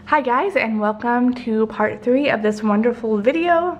Hi guys, and welcome to part 3 of this wonderful video.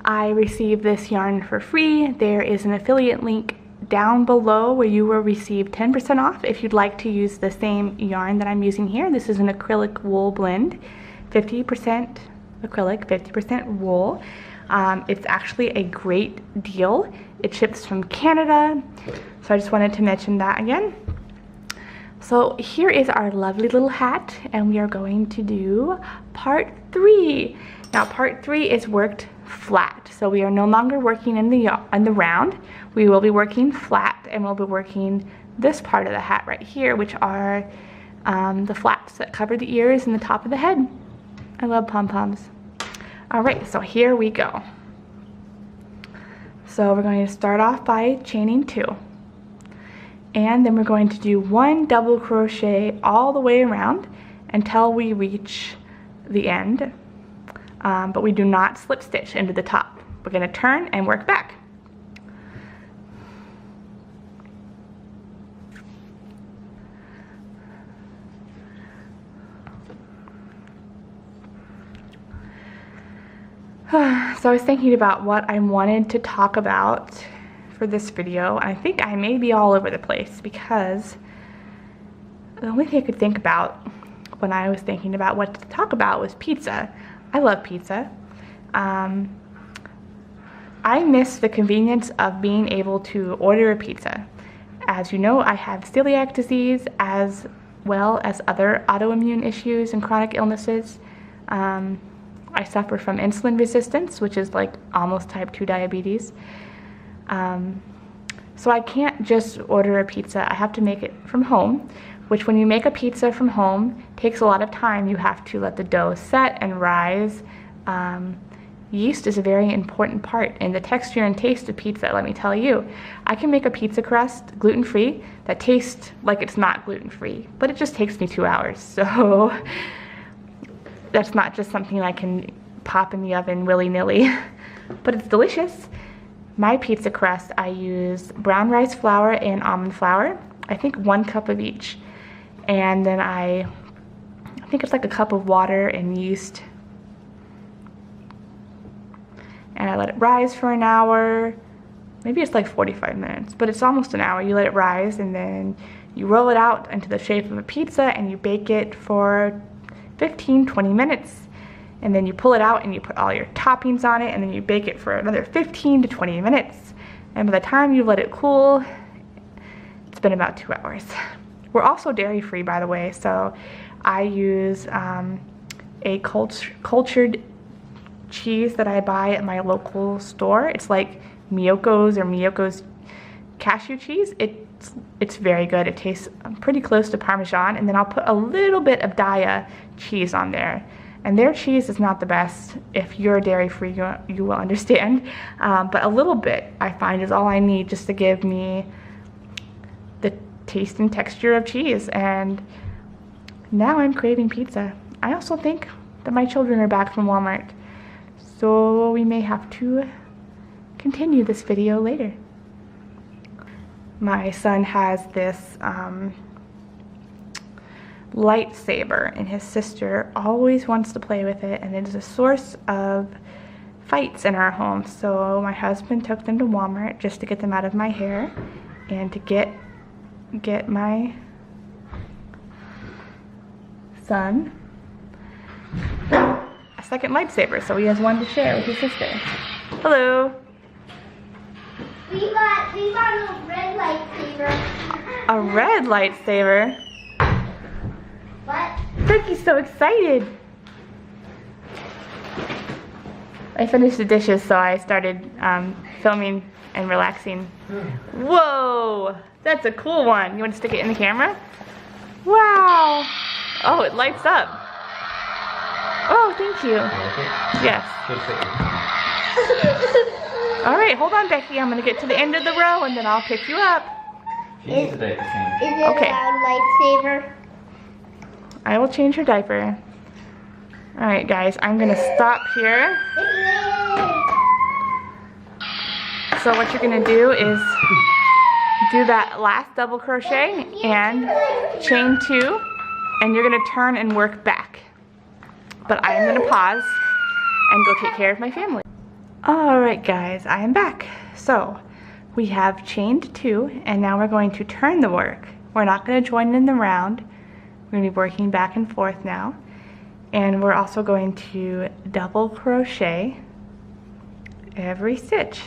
I received this yarn for free. There is an affiliate link down below where you will receive 10% off if you'd like to use the same yarn that I'm using here. This is an acrylic wool blend, 50% acrylic, 50% wool. It's actually a great deal. It ships from Canada, so I just wanted to mention that again. So here is our lovely little hat, and we are going to do part 3. Now part 3 is worked flat, so we are no longer working in the round. We will be working flat, and we'll be working this part of the hat right here, which are the flaps that cover the ears and the top of the head. I love pom-poms. All right, so here we go. So we're going to start off by chaining 2. And then we're going to do 1 double crochet all the way around until we reach the end. But we do not slip stitch into the top. We're going to turn and work back. So I was thinking about what I wanted to talk about for this video. I think I may be all over the place because the only thing I could think about when I was thinking about what to talk about was pizza. I love pizza. I miss the convenience of being able to order a pizza. As you know, I have celiac disease as well as other autoimmune issues and chronic illnesses. I suffer from insulin resistance, which is like almost type 2 diabetes. So I can't just order a pizza. I have to make it from home, which when you make a pizza from home takes a lot of time. You have to let the dough set and rise. Yeast is a very important part in the texture and taste of pizza, let me tell you. I can make a pizza crust gluten-free that tastes like it's not gluten-free, but it just takes me 2 hours. So that's not just something I can pop in the oven willy-nilly, but it's delicious. My pizza crust, I use brown rice flour and almond flour. I think 1 cup of each. And then I think it's like a cup of water and yeast. And I let it rise for an hour. Maybe it's like 45 minutes, but it's almost an hour. You let it rise and then you roll it out into the shape of a pizza and you bake it for 15-20 minutes. And then you pull it out and you put all your toppings on it, and then you bake it for another 15 to 20 minutes. And by the time you let it cool, it's been about 2 hours. We're also dairy free, by the way, so I use a cultured cheese that I buy at my local store. It's like Miyoko's cashew cheese. It's very good. It tastes pretty close to Parmesan, and then I'll put a little bit of Daiya cheese on there. And their cheese is not the best. If you're dairy-free, you will understand. But a little bit, I find, is all I need just to give me the taste and texture of cheese. And now I'm craving pizza. I also think that my children are back from Walmart, so we may have to continue this video later. My son has this lightsaber, and his sister always wants to play with it, and it is a source of fights in our home. So my husband took them to Walmart just to get them out of my hair and to get my son a second lightsaber, so he has one to share with his sister. Hello. We got a red lightsaber. A red lightsaber? What? Turkey's so excited. I finished the dishes, so I started filming and relaxing. Whoa, that's a cool one. You want to stick it in the camera? Wow. Oh, it lights up. Oh, thank you. Yes. All right, hold on, Becky. I'm going to get to the end of the row, and then I'll pick you up. Is it Okay. a lightsaber? I will change her diaper. All right, guys, I'm going to stop here. So what you're going to do is do that last double crochet and chain 2, and you're going to turn and work back. but I am gonna pause and go take care of my family. All right, guys, I am back. So we have chained 2, and now we're going to turn the work. We're not gonna join in the round. We're gonna be working back and forth now. And we're also going to double crochet every stitch.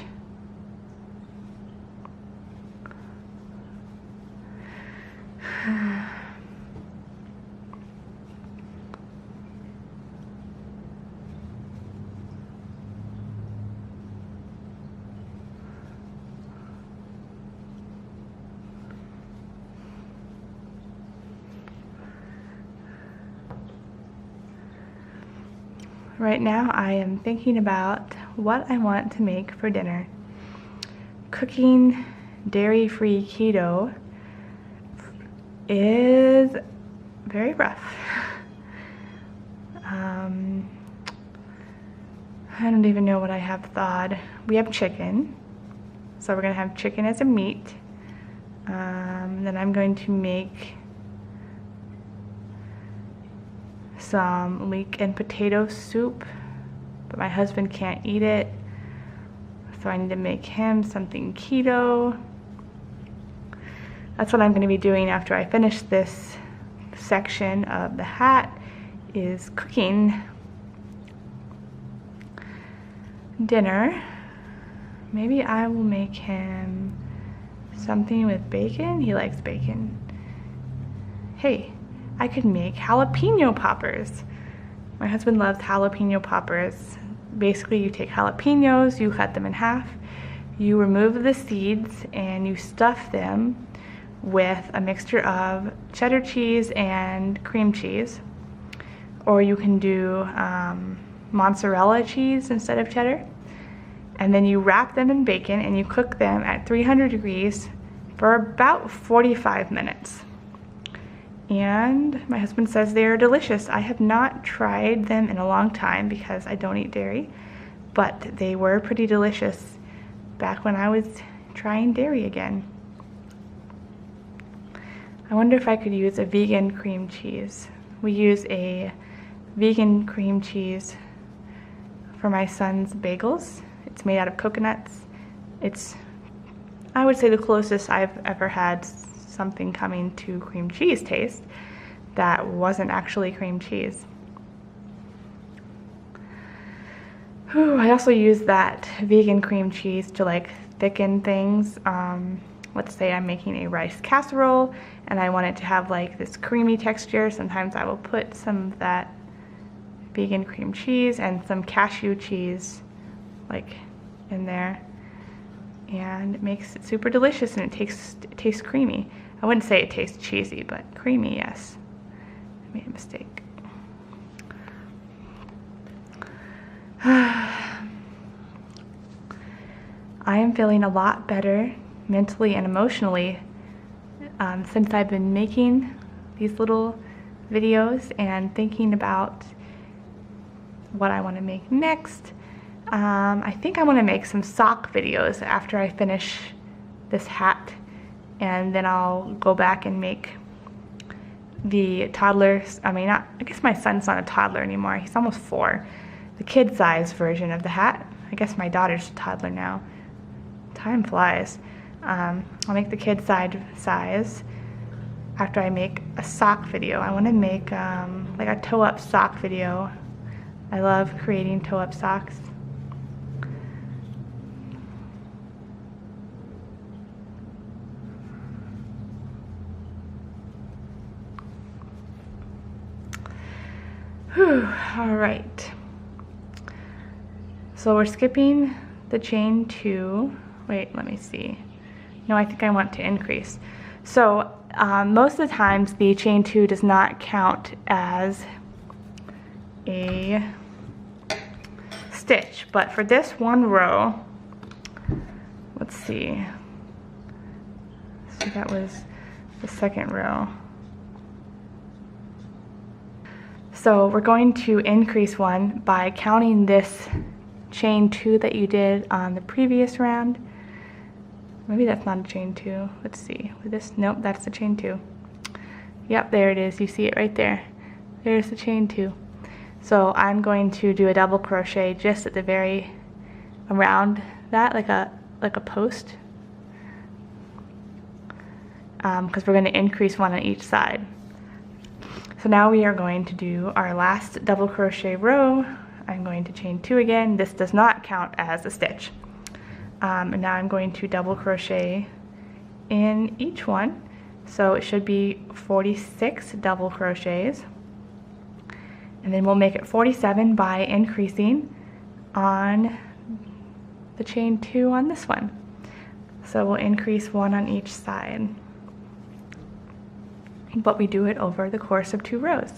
Right now I am thinking about what I want to make for dinner. Cooking dairy-free keto is very rough. I don't even know what I have thawed. We have chicken, so we're gonna have chicken as a meat. Then I'm going to make some leek and potato soup, but my husband can't eat it, so I need to make him something keto. That's what I'm going to be doing after I finish this section of the hat, is cooking dinner. Maybe I will make him something with bacon. He likes bacon. Hey, I could make jalapeno poppers. My husband loves jalapeno poppers. Basically, you take jalapenos, you cut them in half, you remove the seeds, and you stuff them with a mixture of cheddar cheese and cream cheese. Or you can do mozzarella cheese instead of cheddar. And then you wrap them in bacon and you cook them at 300 degrees for about 45 minutes. And my husband says they are delicious. I have not tried them in a long time because I don't eat dairy, but they were pretty delicious back when I was trying dairy again. I wonder if I could use a vegan cream cheese. We use a vegan cream cheese for my son's bagels. It's made out of coconuts. It's, I would say, the closest I've ever had something coming to cream cheese taste that wasn't actually cream cheese. Whew, I also use that vegan cream cheese to like thicken things. Let's say I'm making a rice casserole and I want it to have like this creamy texture. Sometimes I will put some of that vegan cream cheese and some cashew cheese like in there, and it makes it super delicious, and it tastes creamy. I wouldn't say it tastes cheesy, but creamy, yes. I made a mistake. I am feeling a lot better mentally and emotionally since I've been making these little videos and thinking about what I want to make next. I think I want to make some sock videos after I finish this hat, and then I'll go back and make the toddlers, I guess my son's not a toddler anymore, he's almost 4, the kid size version of the hat. I guess my daughter's a toddler now. Time flies. I'll make the kid size after I make a sock video. I want to make like a toe-up sock video. I love creating toe-up socks. Whew, all right. So we're skipping the chain 2. Wait, let me see. No, I think I want to increase. So most of the times the chain 2 does not count as a stitch, but for this one row, let's see. So that was the second row. So we're going to increase one by counting this chain 2 that you did on the previous round. Maybe that's not a chain 2. Let's see. With this, nope, that's the chain 2. Yep, there it is. You see it right there. There's the chain 2. So I'm going to do a double crochet just at the very around that, like a post, because we're going to increase one on each side. So now we are going to do our last double crochet row. I'm going to chain 2 again. This does not count as a stitch. And now I'm going to double crochet in each one. So it should be 46 double crochets. And then we'll make it 47 by increasing on the chain 2 on this one. So we'll increase 1 on each side. But we do it over the course of 2 rows.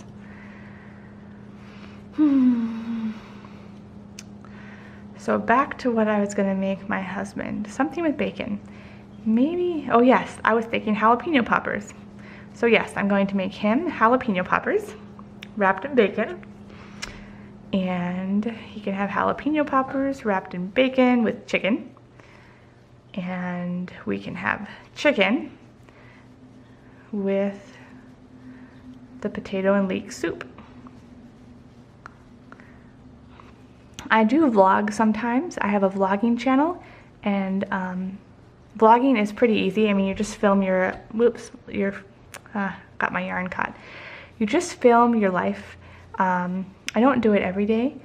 So back to what I was going to make my husband. Something with bacon. Maybe, oh yes, I was thinking jalapeno poppers. So yes, I'm going to make him jalapeno poppers wrapped in bacon. And he can have jalapeno poppers wrapped in bacon with chicken. And we can have chicken with the potato and leek soup. I do vlog sometimes. I have a vlogging channel, and vlogging is pretty easy. I mean, you just film your, got my yarn caught. You just film your life. I don't do it every day,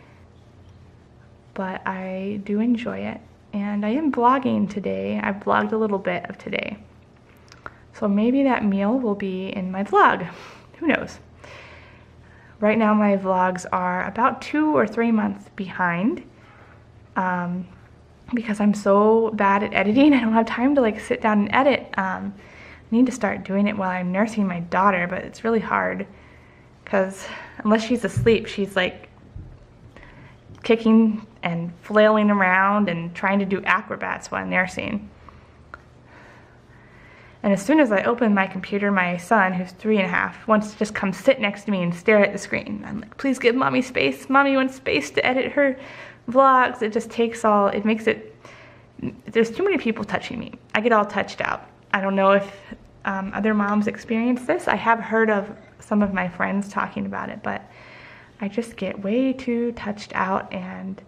but I do enjoy it. And I am vlogging today. I vlogged a little bit of today. So maybe that meal will be in my vlog. Who knows? Right now my vlogs are about 2 or 3 months behind because I'm so bad at editing. I don't have time to like sit down and edit. I need to start doing it while I'm nursing my daughter, but it's really hard because unless she's asleep, she's like kicking and flailing around and trying to do acrobats while nursing. And as soon as I open my computer, my son, who's 3.5, wants to just come sit next to me and stare at the screen. I'm like, please give mommy space. Mommy wants space to edit her vlogs. It just takes all, it makes it, there's too many people touching me. I get all touched out. I don't know if other moms experience this. I have heard of some of my friends talking about it, but I just get way too touched out and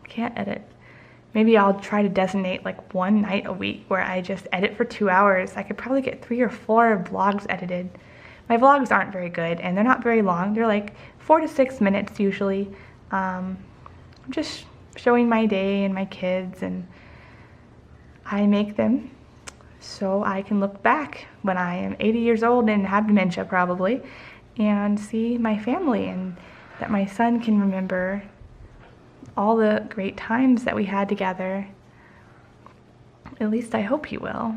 can't edit. Maybe I'll try to designate like one night a week where I just edit for 2 hours. I could probably get 3 or 4 vlogs edited. My vlogs aren't very good and they're not very long. They're like 4 to 6 minutes usually. I'm just showing my day and my kids, and I make them so I can look back when I am 80 years old and have dementia probably and see my family, and that my son can remember all the great times that we had together. At least I hope he will.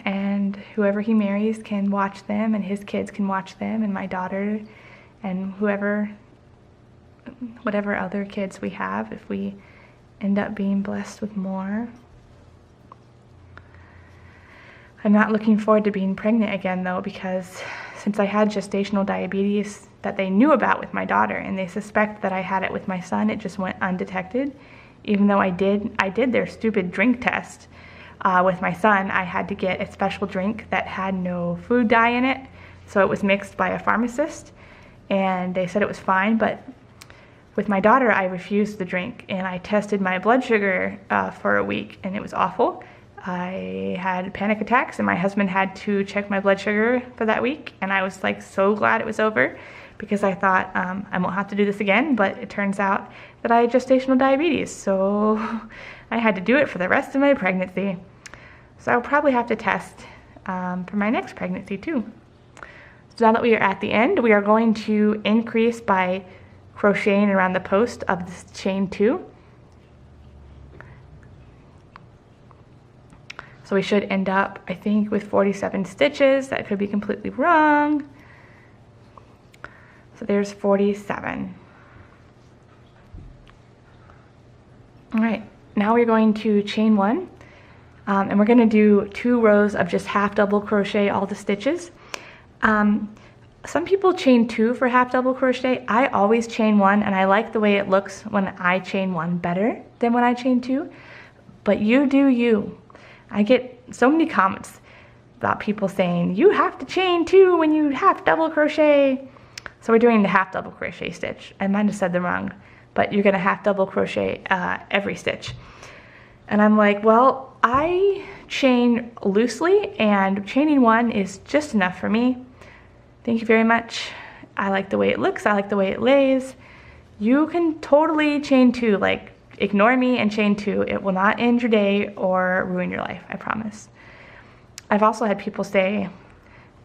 And whoever he marries can watch them, and his kids can watch them, and my daughter, and whatever other kids we have, if we end up being blessed with more. I'm not looking forward to being pregnant again though, because since I had gestational diabetes that they knew about with my daughter, and they suspect that I had it with my son, it just went undetected. Even though I did their stupid drink test with my son. I had to get a special drink that had no food dye in it, so it was mixed by a pharmacist, and they said it was fine, but with my daughter I refused the drink, and I tested my blood sugar for a week, and it was awful. I had panic attacks, and my husband had to check my blood sugar for that week, and I was like so glad it was over, because I thought I won't have to do this again, but it turns out that I had gestational diabetes, so I had to do it for the rest of my pregnancy. So I'll probably have to test for my next pregnancy too. So now that we are at the end, we are going to increase by crocheting around the post of this chain 2. So we should end up, I think, with 47 stitches. That could be completely wrong. So there's 47. All right, now we're going to chain 1. And we're going to do 2 rows of just half double crochet all the stitches. Some people chain 2 for half double crochet. I always chain 1, and I like the way it looks when I chain 1 better than when I chain 2. But you do you. I get so many comments. about people saying, you have to chain 2 when you half double crochet. So we're doing the half double crochet stitch. I might have said them wrong, but you're gonna half double crochet every stitch. And I'm like, well, I chain loosely and chaining 1 is just enough for me. Thank you very much. I like the way it looks, I like the way it lays. You can totally chain 2, like ignore me and chain 2. It will not end your day or ruin your life, I promise. I've also had people say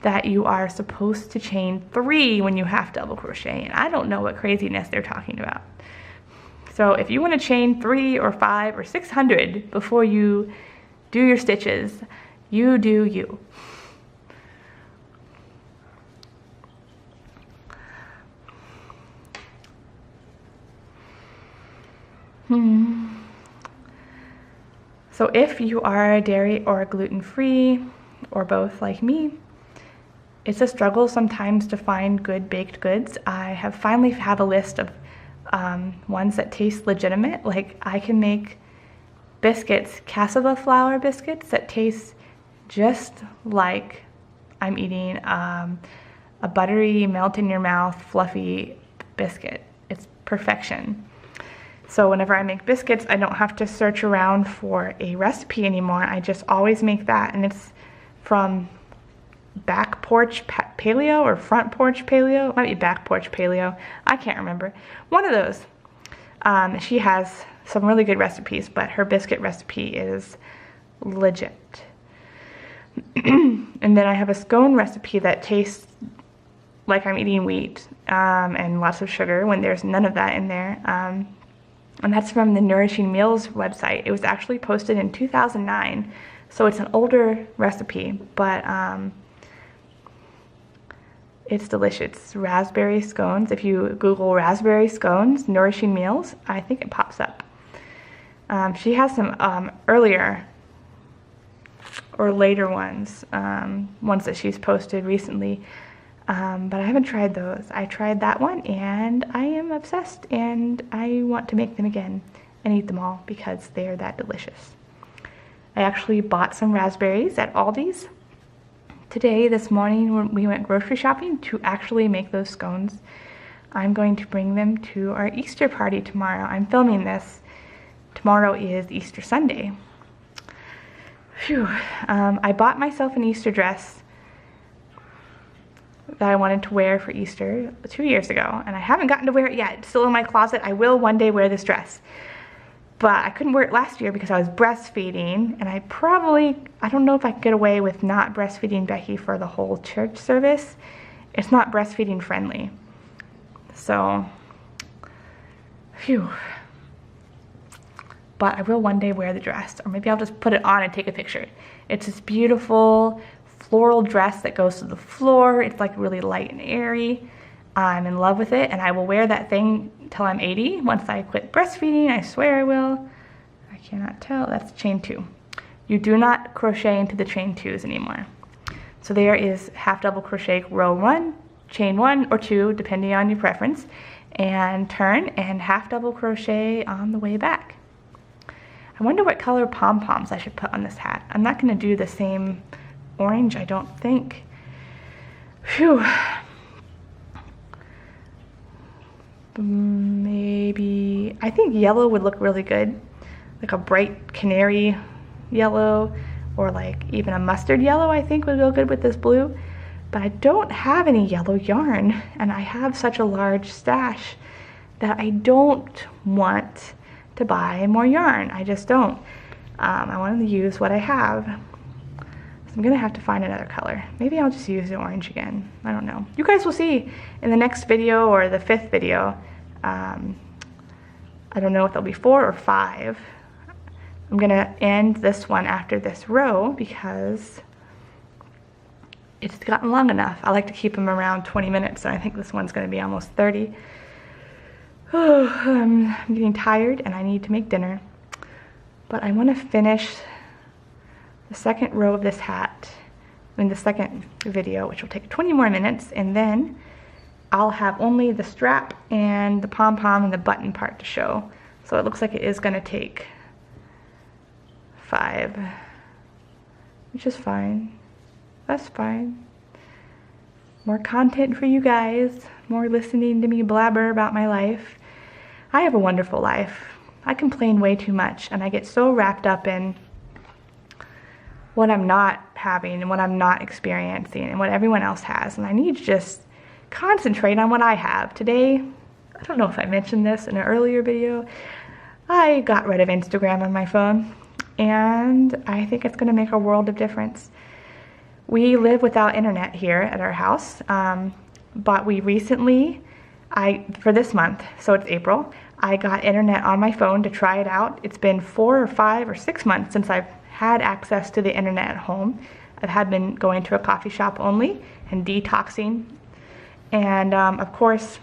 that you are supposed to chain 3 when you half double crochet, and I don't know what craziness they're talking about. So if you want to chain 3 or 5 or 600 before you do your stitches, you do you. So if you are dairy or gluten-free, or both like me, it's a struggle sometimes to find good baked goods. I have finally have a list of ones that taste legitimate. Like I can make biscuits, cassava flour biscuits that taste just like I'm eating a buttery, melt in your mouth, fluffy biscuit. It's perfection. So whenever I make biscuits, I don't have to search around for a recipe anymore. I just always make that, and it's from Back Porch Paleo or Front Porch Paleo. It might be Back Porch Paleo. I can't remember. One of those. She has some really good recipes, but her biscuit recipe is legit. And then I have a scone recipe that tastes like I'm eating wheat and lots of sugar when there's none of that in there. And that's from the Nourishing Meals website. It was actually posted in 2009, so it's an older recipe, but it's delicious. It's raspberry scones. If you Google raspberry scones, Nourishing Meals, I think it pops up. She has some earlier or later ones, ones that she's posted recently, but I haven't tried those. I tried that one and I am obsessed, and I want to make them again and eat them all because they are that delicious. I actually bought some raspberries at Aldi's today, this morning, when we went grocery shopping to actually make those scones. I'm going to bring them to our Easter party tomorrow. I'm filming this. Tomorrow is Easter Sunday. Phew. I bought myself an Easter dress that I wanted to wear for Easter 2 years ago, and I haven't gotten to wear it yet. It's still in my closet. I will one day wear this dress. But I couldn't wear it last year because I was breastfeeding, and I don't know if I could get away with not breastfeeding Becky for the whole church service. It's not breastfeeding friendly. So, phew. But I will one day wear the dress, or maybe I'll just put it on and take a picture. It's this beautiful floral dress that goes to the floor. It's like really light and airy. I'm in love with it, and I will wear that thing till I'm 80. Once I quit breastfeeding, I swear I will. I cannot tell. That's chain 2. You do not crochet into the chain 2s anymore. So there is half double crochet row 1, chain 1 or 2, depending on your preference, and turn and half double crochet on the way back. I wonder what color pom-poms I should put on this hat. I'm not going to do the same orange, I don't think. Phew. Maybe, I think yellow would look really good. Like a bright canary yellow, or like even a mustard yellow I think would go good with this blue. But I don't have any yellow yarn, and I have such a large stash that I don't want to buy more yarn. I just don't. I want to use what I have. So I'm gonna have to find another color. Maybe I'll just use the orange again. I don't know. You guys will see in the next video or the 5th video. I don't know if there'll be 4 or 5. I'm gonna end this one after this row because it's gotten long enough. I like to keep them around 20 minutes, and I think this one's gonna be almost 30. Oh, I'm getting tired and I need to make dinner. But I wanna finish the second row of this hat in the second video, which will take 20 more minutes, and then I'll have only the strap and the pom-pom and the button part to show. So it looks like it is going to take 5, which is fine. That's fine. More content for you guys. More listening to me blabber about my life. I have a wonderful life. I complain way too much, and I get so wrapped up in what I'm not having and what I'm not experiencing and what everyone else has. And I need to just concentrate on what I have. Today, I don't know if I mentioned this in an earlier video, I got rid of Instagram on my phone, and I think it's gonna make a world of difference. We live without internet here at our house, but we recently, for this month, so it's April, I got internet on my phone to try it out. It's been 4 or 5 or 6 months since I've had access to the internet at home. I've been going to a coffee shop only and detoxing. And of course,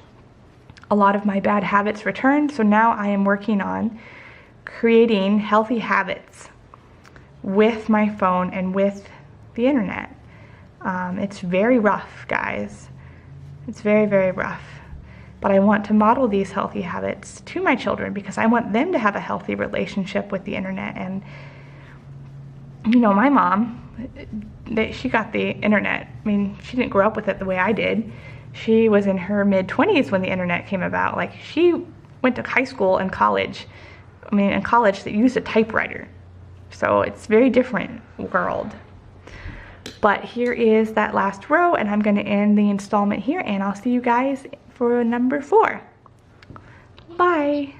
a lot of my bad habits returned. So now I am working on creating healthy habits with my phone and with the internet. It's very rough, guys. It's very, very rough. But I want to model these healthy habits to my children because I want them to have a healthy relationship with the internet. And you know, my mom, she got the internet. I mean, she didn't grow up with it the way I did. She was in her mid-20s when the internet came about. Like, she went to high school and college. I mean, in college, they used a typewriter. So it's a very different world. But here is that last row, and I'm going to end the installment here, and I'll see you guys for number 4. Bye.